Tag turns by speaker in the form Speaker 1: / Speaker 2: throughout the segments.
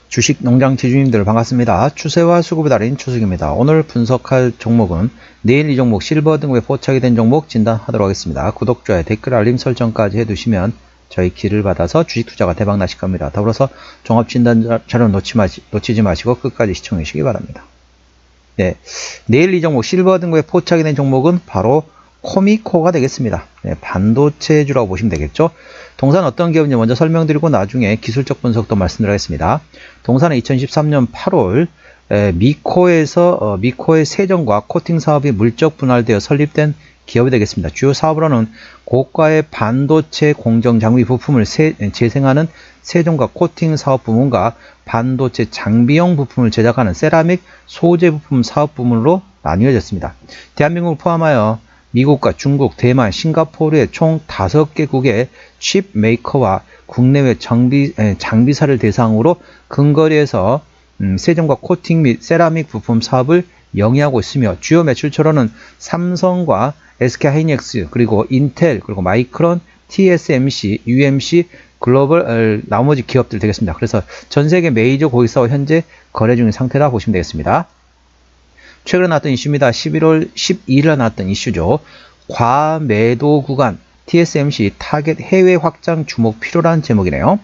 Speaker 1: 주식 농장 지주님들 반갑습니다. 추세와 수급의 달인 추석입니다. 오늘 분석할 종목은 내일 이 종목 실버 등급에 포착이 된 종목 진단하도록 하겠습니다. 구독, 좋아요, 댓글, 알림 설정까지 해두시면 저희 길을 받아서 주식 투자가 대박 나실 겁니다. 더불어서 종합 진단 자료 놓치지 마시고 끝까지 시청해 주시기 바랍니다. 네, 내일 이 종목 실버 등급에 포착이 된 종목은 바로 코미코가 되겠습니다. 네, 반도체주라고 보시면 되겠죠. 동사는 어떤 기업인지 먼저 설명드리고 나중에 기술적 분석도 말씀드리겠습니다. 동사는 2013년 8월 미코의 세정과 코팅 사업이 물적 분할되어 설립된 기업이 되겠습니다. 주요 사업으로는 고가의 반도체 공정 장비 부품을 재생하는 세정과 코팅 사업 부문과 반도체 장비용 부품을 제작하는 세라믹 소재 부품 사업 부문으로 나뉘어졌습니다. 대한민국을 포함하여 미국과 중국, 대만, 싱가포르의 총 5개국의 칩 메이커와 국내외 장비사를 대상으로 근거리에서 세정과 코팅 및 세라믹 부품 사업을 영위하고 있으며 주요 매출처로는 삼성과 SK하이닉스, 그리고 인텔, 그리고 마이크론, TSMC, UMC, 글로벌 나머지 기업들 되겠습니다. 그래서 전 세계 메이저 고객사와 현재 거래 중인 상태라 보시면 되겠습니다. 최근에 나왔던 이슈입니다. 11월 12일에 나왔던 이슈죠. 과매도 구간 TSMC 타겟 해외 확장 주목 필요란 제목이네요.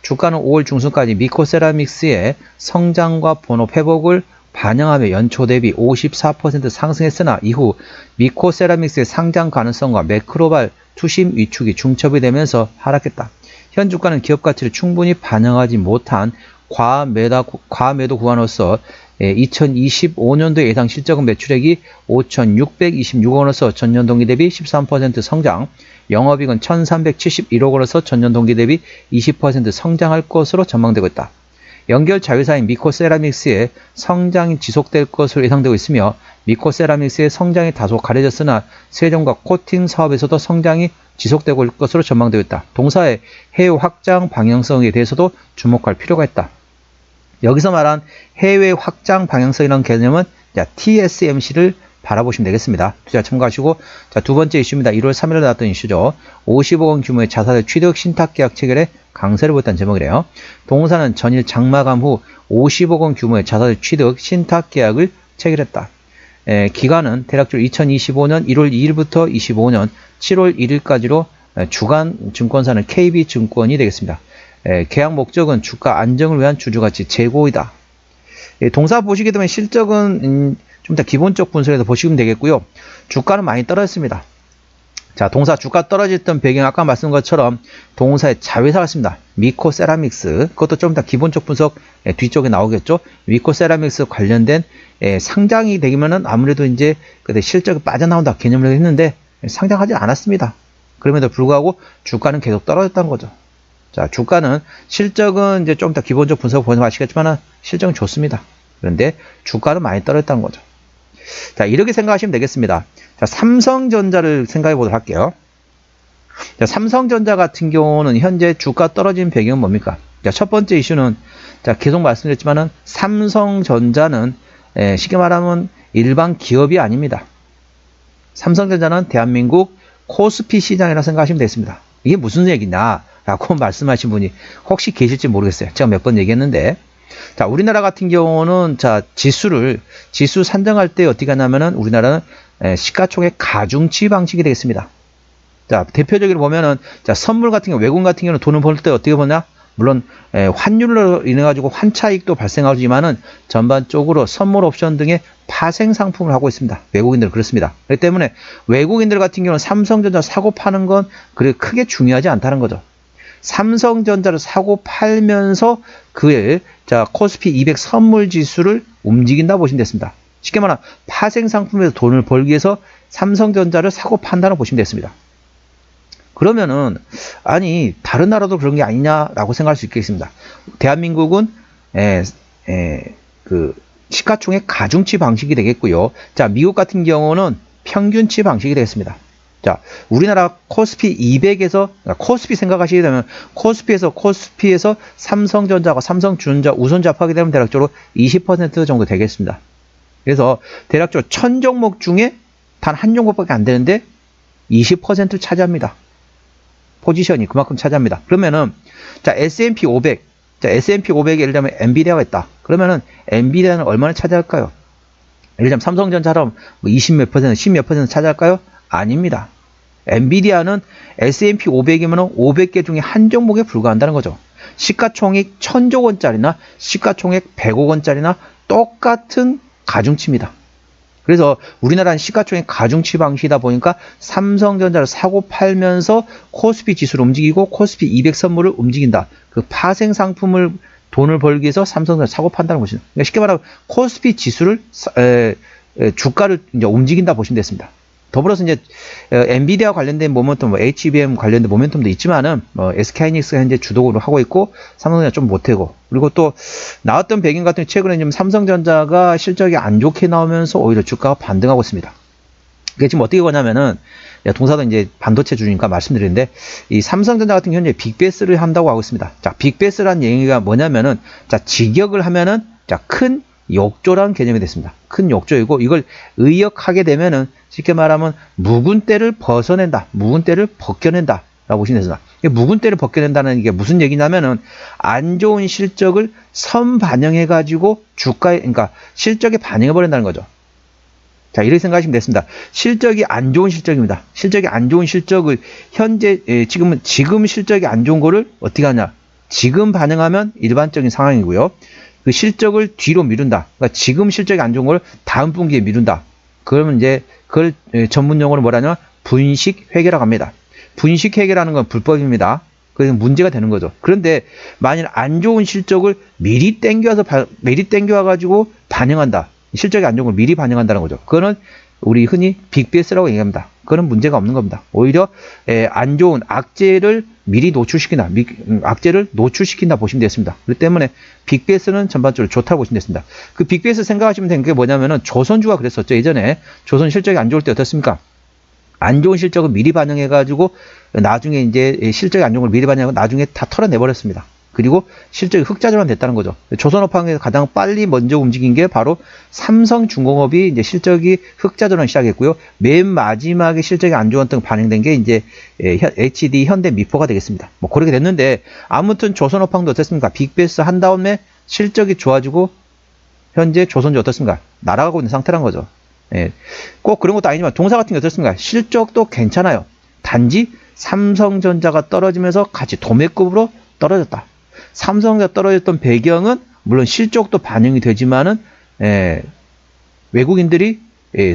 Speaker 1: 주가는 5월 중순까지 미코세라믹스의 성장과 본업 회복을 반영하며 연초 대비 54% 상승했으나 이후 미코세라믹스의 상장 가능성과 매크로발 투심 위축이 중첩이 되면서 하락했다. 현 주가는 기업 가치를 충분히 반영하지 못한 과매도 구간으로서 2025년도 예상 실적은 매출액이 5,626억원으로서 전년 동기 대비 13% 성장, 영업이익은 1,371억원으로서 전년 동기 대비 20% 성장할 것으로 전망되고 있다. 연결 자회사인 미코세라믹스의 성장이 지속될 것으로 예상되고 있으며 미코세라믹스의 성장이 다소 가려졌으나 세정과 코팅 사업에서도 성장이 지속되고 올 것으로 전망되고 있다. 동사의 해외 확장 방향성에 대해서도 주목할 필요가 있다. 여기서 말한 해외 확장 방향성이라는 개념은 TSMC를 바라보시면 되겠습니다. 투자 참고하시고, 자, 두 번째 이슈입니다. 1월 3일에 나왔던 이슈죠. 50억원 규모의 자사의 취득 신탁계약 체결에 강세를 보였다는 제목이래요. 동사는 전일 장마감 후 50억원 규모의 자사의 취득 신탁계약을 체결했다. 기간은 대략적으로 2025년 1월 2일부터 25년 7월 1일까지로 주간 증권사는 KB증권이 되겠습니다. 계약 목적은 주가 안정을 위한 주주가치 제고이다. 동사 보시게 되면 실적은 좀 더 기본적 분석에서 보시면 되겠고요. 주가는 많이 떨어졌습니다. 자, 동사 주가 떨어졌던 배경 아까 말씀드린 것처럼 동사의 자회사가 있습니다. 미코세라믹스, 그것도 좀 더 기본적 분석 뒤쪽에 나오겠죠. 미코세라믹스 관련된 상장이 되면은 아무래도 이제 실적이 빠져나온다 개념을 했는데 상장하지 않았습니다. 그럼에도 불구하고 주가는 계속 떨어졌다는 거죠. 자, 주가는 실적은 이제 좀 더 기본적 분석 보시면 아시겠지만 실적은 좋습니다. 그런데 주가는 많이 떨어졌다는 거죠. 자, 이렇게 생각하시면 되겠습니다. 자, 삼성전자를 생각해 보도록 할게요. 자, 삼성전자 같은 경우는 현재 주가 떨어진 배경은 뭡니까? 자, 첫 번째 이슈는 자, 계속 말씀드렸지만은 삼성전자는 쉽게 말하면 일반 기업이 아닙니다. 삼성전자는 대한민국 코스피 시장이라 생각하시면 되겠습니다. 이게 무슨 얘기냐? 라고 말씀하신 분이 혹시 계실지 모르겠어요. 제가 몇 번 얘기했는데, 자, 우리나라 같은 경우는 자, 지수 산정할 때 어떻게 하냐면은 우리나라는 시가총액 가중치 방식이 되겠습니다. 자, 대표적으로 보면은 자, 선물 같은 경우, 외국 같은 경우는 돈을 벌 때 어떻게 보냐? 물론 환율로 인해 가지고 환차익도 발생하지만은 전반적으로 선물 옵션 등의 파생 상품을 하고 있습니다. 외국인들은 그렇습니다. 그렇기 때문에 외국인들 같은 경우는 삼성전자 사고 파는 건 그렇게 크게 중요하지 않다는 거죠. 삼성전자를 사고 팔면서 그의 자, 코스피 200 선물 지수를 움직인다 보시면 됐습니다. 쉽게 말하면 파생 상품에서 돈을 벌기 위해서 삼성전자를 사고 판다고 보시면 됐습니다. 그러면은 아니 다른 나라도 그런 게 아니냐라고 생각할 수 있겠습니다. 대한민국은 그 시가총액 가중치 방식이 되겠고요. 자, 미국 같은 경우는 평균치 방식이 되겠습니다. 자, 우리나라 코스피 200에서 코스피 생각하시게 되면 코스피에서 삼성전자가 삼성전자 우선 잡하게 되면 대략적으로 20% 정도 되겠습니다. 그래서 대략적으로 1000종목 중에 단 한 종목밖에 안 되는데 20%를 차지합니다. 포지션이 그만큼 차지합니다. 그러면은 자, S&P 500 자, S&P 500에 예를 들면 엔비디아가 있다. 그러면은 엔비디아는 얼마나 차지할까요? 예를 들면 삼성전자처럼 뭐 20 몇 퍼센트, 10 몇 퍼센트 차지할까요? 아닙니다. 엔비디아는 S&P 500이면 500개 중에 한 종목에 불과한다는 거죠. 시가총액 1000조 원짜리나 시가총액 100억 원짜리나 똑같은 가중치입니다. 그래서 우리나라는 시가총액 가중치 방식이다 보니까 삼성전자를 사고 팔면서 코스피 지수를 움직이고 코스피 200 선물을 움직인다. 그 파생 상품을 돈을 벌기 위해서 삼성전자를 사고 판다는 것이죠. 그러니까 쉽게 말하면 코스피 지수를 주가를 이제 움직인다 보시면 됐습니다. 더불어서 이제 엔비디아 관련된 모멘텀, 뭐 HBM 관련된 모멘텀도 있지만은 SK하이닉스가 현재 주도적으로 하고 있고 삼성전자 좀 못하고, 그리고 또 나왔던 배경 같은 경우 최근에 좀 삼성전자가 실적이 안 좋게 나오면서 오히려 주가가 반등하고 있습니다. 그게 지금 어떻게 보냐면은 동사도 이제 반도체 주니까 말씀드리는데 이 삼성전자 같은 경우는 현재 빅베스를 한다고 하고 있습니다. 자, 빅베스라는 얘기가 뭐냐면은 자, 직역을 하면은 자, 큰 욕조라는 개념이 됐습니다. 큰 욕조이고 이걸 의역하게 되면은 쉽게 말하면 묵은 때를 벗어낸다, 묵은 때를 벗겨낸다 라고 보시면 됩니다. 묵은 때를 벗겨낸다는 게 무슨 얘기냐면은 안 좋은 실적을 선반영해 가지고 주가에, 그러니까 실적에 반영해 버린다는 거죠. 자, 이렇게 생각하시면 됐습니다. 실적이 안 좋은 실적입니다. 실적이 안 좋은 실적을 현재 지금 실적이 안 좋은 거를 어떻게 하냐? 지금 반영하면 일반적인 상황이고요. 그 실적을 뒤로 미룬다. 그러니까 지금 실적이 안 좋은 걸 다음 분기에 미룬다. 그러면 이제 그걸 전문 용어로 뭐라냐? 분식 회계라고 합니다. 분식 회계라는 건 불법입니다. 그래서 문제가 되는 거죠. 그런데 만일 안 좋은 실적을 미리 땡겨와가지고 반영한다. 실적이 안 좋은 걸 미리 반영한다는 거죠. 그거는 우리 흔히 빅베스라고 얘기합니다. 그거는 문제가 없는 겁니다. 오히려 안 좋은 악재를 미리 노출시킨다. 악재를 노출시킨다 보시면 되겠습니다. 그렇기 때문에 빅베스는 전반적으로 좋다고 보시면 되겠습니다. 그 빅베스 생각하시면 되는 게 뭐냐면은 조선주가 그랬었죠. 예전에 조선 실적이 안 좋을 때 어떻습니까? 안 좋은 실적을 미리 반영해가지고 나중에 이제 실적이 안 좋은 걸 미리 반영하고 나중에 다 털어내버렸습니다. 그리고 실적이 흑자전환 됐다는 거죠. 조선업황에서 가장 빨리 먼저 움직인 게 바로 삼성중공업이 이제 실적이 흑자전환 시작했고요. 맨 마지막에 실적이 안 좋았던 반영된 게 이제 HD 현대미포가 되겠습니다. 뭐 그렇게 됐는데 아무튼 조선업황도 어떻습니까? 빅베스 한 다음에 실적이 좋아지고 현재 조선주 어떻습니까? 날아가고 있는 상태란 거죠. 예. 꼭 그런 것도 아니지만 동사 같은 게 어떻습니까? 실적도 괜찮아요. 단지 삼성전자가 떨어지면서 같이 도매급으로 떨어졌다. 삼성전자 떨어졌던 배경은 물론 실적도 반영이 되지만은 외국인들이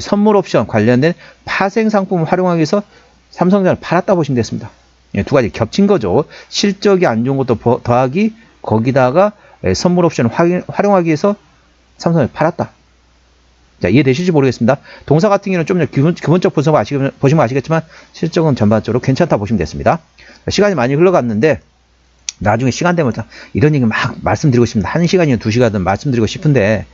Speaker 1: 선물 옵션 관련된 파생 상품을 활용하기 위해서 삼성전자를 팔았다 보시면 됐습니다. 두 가지 겹친 거죠. 실적이 안 좋은 것도 더하기 거기다가 선물 옵션을 활용하기 위해서 삼성을 팔았다. 자, 이해되실지 모르겠습니다. 동사 같은 경우는 좀 더 기본적 분석을 보시면 아시겠지만 실적은 전반적으로 괜찮다 보시면 됐습니다. 시간이 많이 흘러갔는데 나중에 시간 되면 이런 얘기 막 말씀드리고 싶습니다. 1시간이나 2시간이든 말씀드리고 싶은데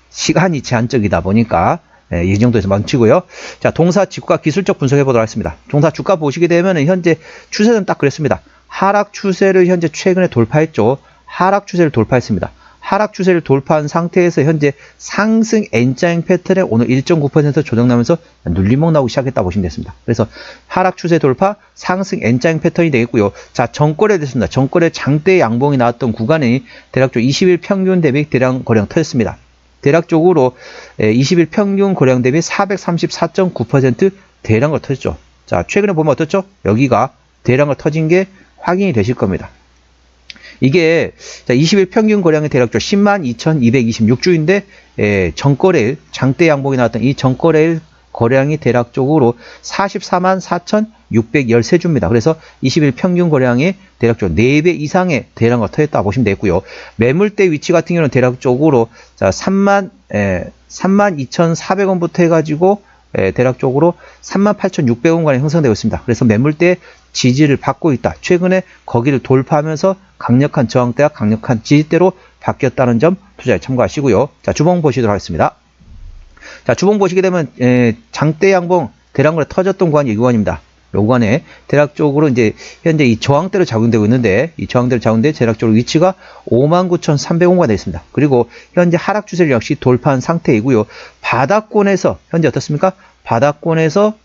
Speaker 1: 시간이 제한적이다 보니까 이 정도에서 멈추고요. 자, 동사 주가 기술적 분석해 보도록 하겠습니다. 동사 주가 보시게 되면 현재 추세는 딱 그랬습니다. 하락 추세를 현재 최근에 돌파했죠. 하락 추세를 돌파했습니다. 하락 추세를 돌파한 상태에서 현재 상승 N자형 패턴에 오늘 1.9% 조정나면서 눌림목 나오기 시작했다 보시면 됐습니다. 그래서 하락 추세 돌파, 상승 N자형 패턴이 되겠고요. 자, 전거래 됐습니다. 전거래 장대 양봉이 나왔던 구간이 대략적으로 20일 평균 대비 대량 거래량 터졌습니다. 대략적으로 20일 평균 거래량 대비 434.9% 대량을 터졌죠. 자, 최근에 보면 어떻죠? 여기가 대량을 터진 게 확인이 되실 겁니다. 이게 20일 평균 거래량이 대략적으로 102,226주인데 전거래일 장대 양봉이 나왔던 이 전거래일 거래량이 대략적으로 444,613주입니다. 그래서 20일 평균 거래량이 대략적으로 4배 이상의 대량을 터졌다 보시면 되고요. 매물대 위치 같은 경우는 대략적으로 32,400원부터 해가지고 대략적으로 38,600원간에 형성되고 있습니다. 그래서 매물대 지지를 받고 있다. 최근에 거기를 돌파하면서 강력한 저항대와 강력한 지지대로 바뀌었다는 점 투자에 참고하시고요. 자, 주봉 보시도록 하겠습니다. 자, 주봉 보시게 되면 장대 양봉 대량거래 터졌던 구간이 이 구간입니다. 이 구간에 대략적으로 이제 현재 이 저항대로 작용되고 있는데 이 저항대로 작용돼 대략적으로 위치가 59,300원가 되어 있습니다. 그리고 현재 하락 추세를 역시 돌파한 상태이고요. 바닥권에서 현재 어떻습니까? 바닥권에서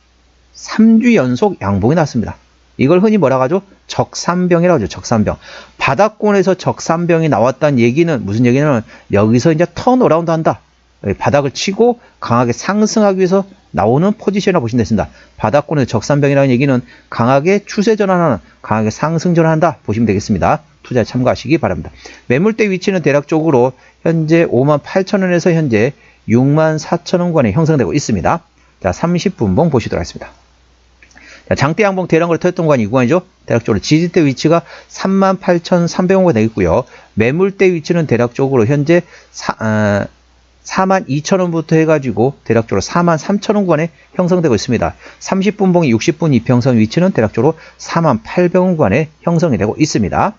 Speaker 1: 3주 연속 양봉이 났습니다. 이걸 흔히 뭐라고 하죠? 적산병이라고 하죠. 적산병. 바닥권에서 적산병이 나왔다는 얘기는 무슨 얘기냐면 여기서 이제 턴어라운드 한다. 바닥을 치고 강하게 상승하기 위해서 나오는 포지션이라고 보시면 되겠습니다. 바닥권에서 적산병이라는 얘기는 강하게 추세 전환하는, 강하게 상승 전환한다 보시면 되겠습니다. 투자에 참고하시기 바랍니다. 매물대 위치는 대략적으로 현재 58,000원에서 현재 64,000원권에 형성되고 있습니다. 자, 30분봉 보시도록 하겠습니다. 자, 장대 양봉 대량으로 터졌던 구간이 이 구간이죠. 대략적으로 지지대 위치가 38,300원권 되겠고요. 매물대 위치는 대략적으로 현재 42,000원부터 해가지고 대략적으로 43,000원권에 형성되고 있습니다. 30분봉이 60분 이평선 위치는 대략적으로 48,000원권에 형성이 되고 있습니다.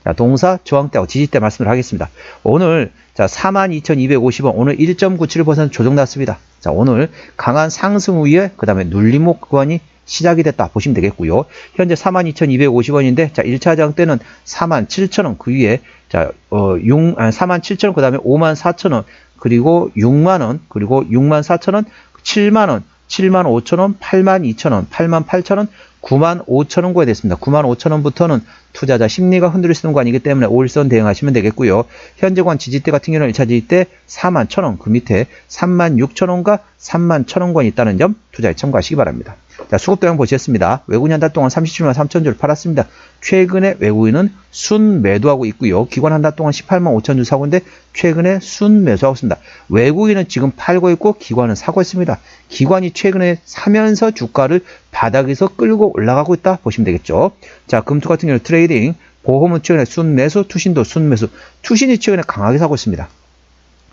Speaker 1: 자, 동사, 저항대하고 지지대 말씀을 하겠습니다. 오늘, 자, 42,250원, 오늘 1.97% 조정 났습니다. 자, 오늘 강한 상승 후에, 그 다음에 눌림목 구간이 시작이 됐다 보시면 되겠고요. 현재 42,250원인데, 자, 1차 저항대는 47,000원, 그 위에, 자, 47,000원, 그 다음에 54,000원, 그리고 6만원, 그리고 64,000원, 7만원, 75,000원, 82,000원, 88,000원, 95,000원권이 됐습니다. 95,000원부터는 투자자 심리가 흔들릴 수 있는 구간이기 때문에 5일선 대응하시면 되겠고요. 현재권 지지대 같은 경우는 1차 지지대 41,000원, 그 밑에 36,000원과 31,000원권이 있다는 점 투자에 참고하시기 바랍니다. 자, 수급 도형 보시겠습니다. 외국인 한 달 동안 37만 3천주를 팔았습니다. 최근에 외국인은 순 매도하고 있고요. 기관 한 달 동안 18만 5천주 사고 있는데 최근에 순 매수하고 있습니다. 외국인은 지금 팔고 있고 기관은 사고 있습니다. 기관이 최근에 사면서 주가를 바닥에서 끌고 올라가고 있다 보시면 되겠죠. 자, 금투 같은 경우는 트레이딩, 보험은 최근에 순 매수, 투신도 순 매수, 투신이 최근에 강하게 사고 있습니다.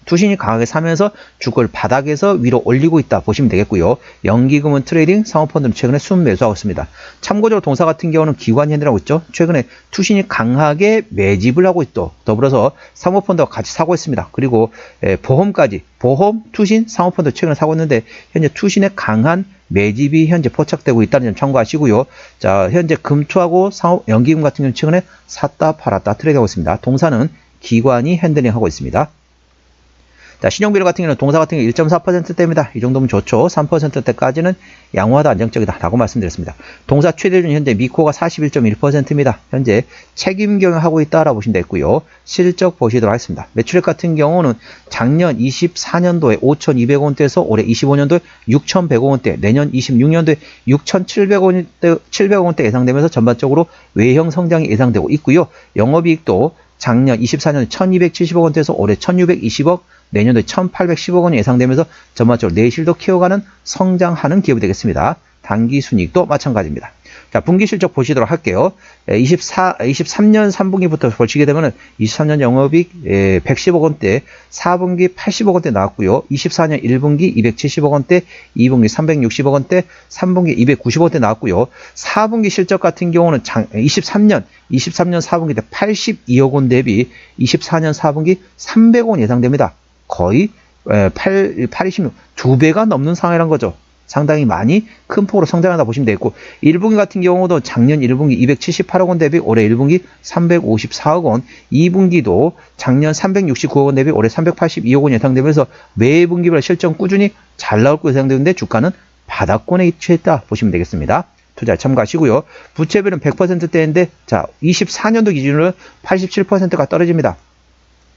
Speaker 1: 투신이 강하게 사면서 주가를 바닥에서 위로 올리고 있다 보시면 되겠고요. 연기금은 트레이딩, 사모펀드는 최근에 순 매수하고 있습니다. 참고적으로 동사 같은 경우는 기관이 핸들하고 있죠. 최근에 투신이 강하게 매집을 하고 있고 더불어서 사모펀드와 같이 사고 있습니다. 그리고 보험까지, 보험, 투신, 사모펀드 최근에 사고 있는데 현재 투신의 강한 매집이 현재 포착되고 있다는 점 참고하시고요. 자, 현재 금투하고 연기금 같은 경우는 최근에 샀다 팔았다 트레이드하고 있습니다. 동사는 기관이 핸들링하고 있습니다. 자, 신용비율 같은 경우는 동사 같은 경우 1.4%대입니다. 이 정도면 좋죠. 3%대까지는 양호하다, 안정적이다 라고 말씀드렸습니다. 동사 최대준 현재 미코가 41.1%입니다. 현재 책임 경영하고 있다라고 보시면 되겠고요. 실적 보시도록 하겠습니다. 매출액 같은 경우는 작년 24년도에 5,200원대에서 올해 25년도에 6,100원대, 내년 26년도에 6,700원대 예상되면서 전반적으로 외형 성장이 예상되고 있고요. 영업이익도 작년 24년에 1,270억원대에서 올해 1,620억, 내년도에 1,810억원이 예상되면서 전반적으로 내실도 키워가는 성장하는 기업이 되겠습니다. 당기순이익도 마찬가지입니다. 자, 분기 실적 보시도록 할게요. 23년 3분기부터 보시게 되면 23년 영업이익 110억원대, 4분기 80억원대 나왔고요. 24년 1분기 270억원대, 2분기 360억원대, 3분기 290억원대 나왔고요. 4분기 실적 같은 경우는 23년 4분기 때 82억원 대비 24년 4분기 300억원 예상됩니다. 거의 86, 2배가 넘는 상황이란 거죠. 상당히 많이 큰 폭으로 성장하다 보시면 되겠고, 1분기 같은 경우도 작년 1분기 278억원 대비 올해 1분기 354억원, 2분기도 작년 369억원 대비 올해 382억원 예상되면서 매 분기별 실적 꾸준히 잘 나올 것으로 예상되는데 주가는 바닥권에 위치했다 보시면 되겠습니다. 투자에 참고하시고요. 부채비율은 100%대인데 자, 24년도 기준으로 87%가 떨어집니다.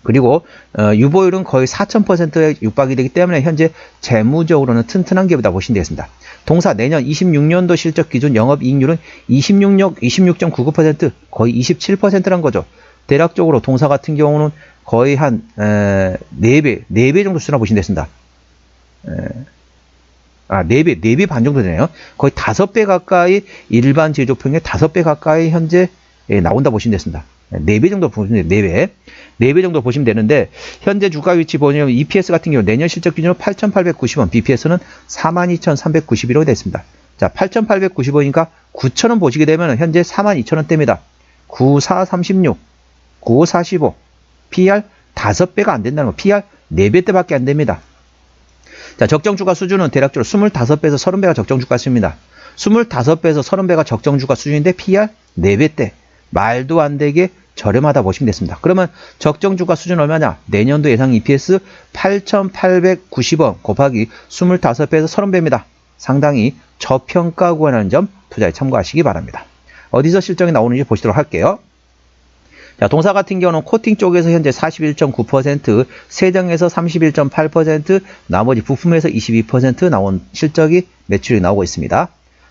Speaker 1: 그리고 유보율은 거의 4000%에 육박이 되기 때문에 현재 재무적으로는 튼튼한 기업이다 보시면 되겠습니다. 동사 내년 26년도 실적 기준 영업이익률은 26.99%, 거의 27%란 거죠. 대략적으로 동사 같은 경우는 거의 한 4배 정도 수준이라고 보시면 되겠습니다. 4배 반 정도 되네요. 거의 5배 가까이 일반 제조평의 5배 가까이 현재 나온다 보시면 되겠습니다. 4배 정도 보시면 돼요. 4배 정도 보시면 되는데 현재 주가 위치 보시면 EPS 같은 경우 내년 실적 기준으로 8,890원, BPS는 42,391원이 됐습니다. 자, 8,890원이니까 9,000원 보시게 되면 현재 42,000원대입니다. 9436, 9545, PR 5배가 안 된다는 거. PR 4배대밖에 안 됩니다. 자, 적정주가 수준은 대략적으로 25배에서 30배가 적정주가 수준입니다. 25배에서 30배가 적정주가 수준인데 PR 4배대. 말도 안 되게 저렴하다 보시면 됐습니다. 그러면 적정주가 수준 얼마냐? 내년도 예상 EPS 8,890원 곱하기 25배에서 30배입니다. 상당히 저평가 구간이라는 점 투자에 참고하시기 바랍니다. 어디서 실적이 나오는지 보시도록 할게요. 자, 동사 같은 경우는 코팅 쪽에서 현재 41.9%, 세정에서 31.8%, 나머지 부품에서 22% 나온 실적이 매출이 나오고 있습니다.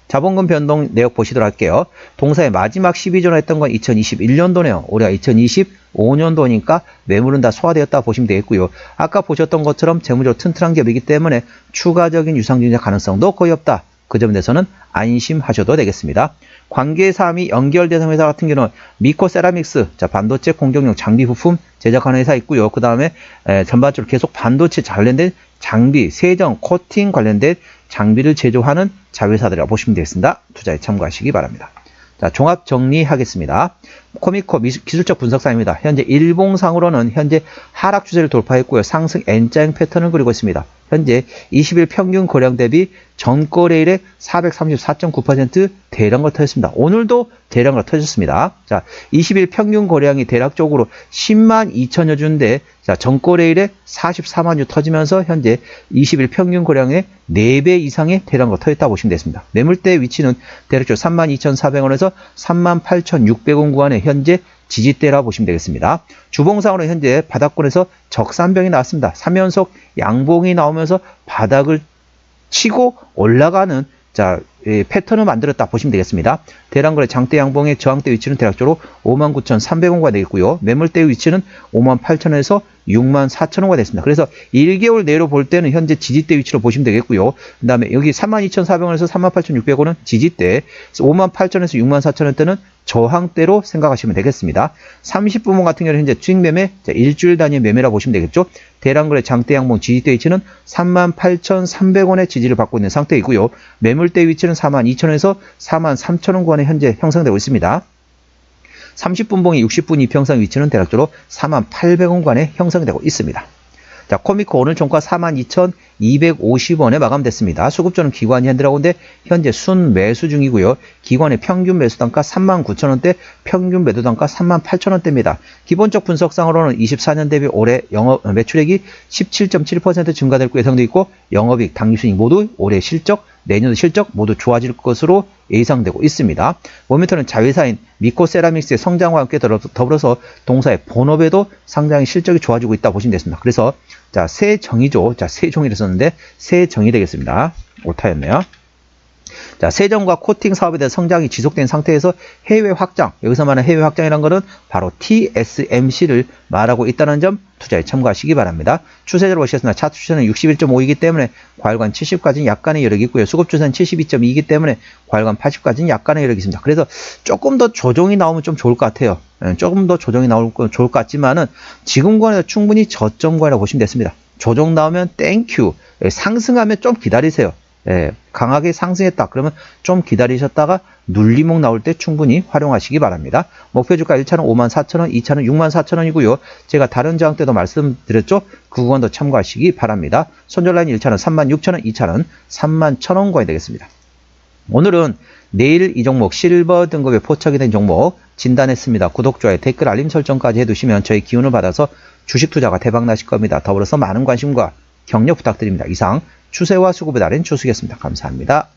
Speaker 1: 자본금 변동 내역 보시도록 할게요. 동사의 마지막 12조로 했던 건 2021년도네요. 올해가 2025년도니까 매물은 다 소화되었다 보시면 되겠고요. 아까 보셨던 것처럼 재무적으로 튼튼한 기업이기 때문에 추가적인 유상증자 가능성도 거의 없다. 그 점에 대해서는 안심하셔도 되겠습니다. 관계사항이 연결된 회사 같은 경우는 미코세라믹스, 자, 반도체 공정용 장비 부품 제작하는 회사 있고요. 그 다음에 전반적으로 계속 반도체 관련된 장비, 세정, 코팅 관련된 장비를 제조하는 자회사들이라고 보시면 되겠습니다. 투자에 참고하시기 바랍니다. 자, 종합 정리하겠습니다. 코미코 기술적 분석사입니다. 현재 일봉상으로는 현재 하락 추세를 돌파했고요. 상승 N자형 패턴을 그리고 있습니다. 현재 20일 평균 거래량 대비 전 거래일에 434.9% 대량으로 터졌습니다. 오늘도 대량으로 터졌습니다. 자, 20일 평균 거래량이 대략적으로 10만 2천여 주인데, 자, 전 거래일에 44만 주 터지면서 현재 20일 평균 거래량의 4배 이상의 대량으로 터졌다 보시면 되겠습니다. 매물대 위치는 대략적으로 32,400원에서 38,600원 구간에 현재 지지대라 보시면 되겠습니다. 주봉상으로 현재 바닥권에서 적산병이 나왔습니다. 3연속 양봉이 나오면서 바닥을 치고 올라가는 패턴을 만들었다 보시면 되겠습니다. 대량거래 장대 양봉의 저항대 위치는 대략적으로 59,300원가 되겠고요. 매물대 위치는 58,000원에서 64,000원가 됐습니다. 그래서 1개월 내로 볼 때는 현재 지지대 위치로 보시면 되겠고요. 그 다음에 여기 32,400원에서 38,600원은 지지대, 58,000원에서 64,000원대는 저항대로 생각하시면 되겠습니다. 30분봉 같은 경우는 현재 주식매매, 일주일 단위 매매라 보시면 되겠죠. 대량거래 장대 양봉 지지대 위치는 38,300원의 지지를 받고 있는 상태이고요. 매물대 위치는 42,000원에서 43,000원 구간에 현재 형성되고 있습니다. 30분봉의 60분 이평선 위치는 대략적으로 48,000원 구간에 형성되고 있습니다. 자, 코미코 오늘 종가 42,250원에 마감됐습니다. 수급주는 기관이 핸들하고인데 현재 순 매수 중이고요. 기관의 평균 매수 단가 39,000원대, 평균 매도 단가 38,000원대입니다. 기본적 분석상으로는 24년 대비 올해 영업 매출액이 17.7% 증가될 것으로 예상되어 있고, 영업이익, 당기순이익 모두 올해 실적, 내년도 실적 모두 좋아질 것으로 예상되고 있습니다. 모멘텀은 자회사인 미코세라믹스의 성장과 함께 더불어서 동사의 본업에도 상당히 실적이 좋아지고 있다 보시면 되겠습니다. 그래서 자, 새 정의죠. 자, 새 종이를 썼는데 새 정의 되겠습니다. 오타였네요. 자, 세정과 코팅 사업에 대한 성장이 지속된 상태에서 해외 확장, 여기서 말하는 해외 확장이라는 것은 바로 TSMC를 말하고 있다는 점 투자에 참고하시기 바랍니다. 추세적으로 보시겠습니다. 차트 추세는 61.5이기 때문에 과열관 70까지는 약간의 여력이 있고요. 수급 추세는 72.2이기 때문에 과열관 80까지는 약간의 여력이 있습니다. 그래서 조금 더 조정이 나오면 좀 좋을 것 같아요. 조금 더 조정이 나오면 좋을 것 같지만은 지금 구간에서 충분히 저점 구간이라고 보시면 됐습니다. 조정 나오면 땡큐, 상승하면 좀 기다리세요. 강하게 상승했다 그러면 좀 기다리셨다가 눌림목 나올 때 충분히 활용하시기 바랍니다. 목표주가 1차는 54,000원, 2차는 64,000원이고요. 제가 다른 저항 때도 말씀드렸죠. 그 구간도 참고하시기 바랍니다. 손절라인 1차는 36,000원, 2차는 31,000원 구간이 되겠습니다. 오늘은 내일 이 종목 실버 등급에 포착이 된 종목 진단했습니다. 구독, 좋아요, 댓글, 알림 설정까지 해두시면 저희 기운을 받아서 주식 투자가 대박 나실 겁니다. 더불어서 많은 관심과 격려 부탁드립니다. 이상 추세와 수급에 달인 주식이었습니다. 감사합니다.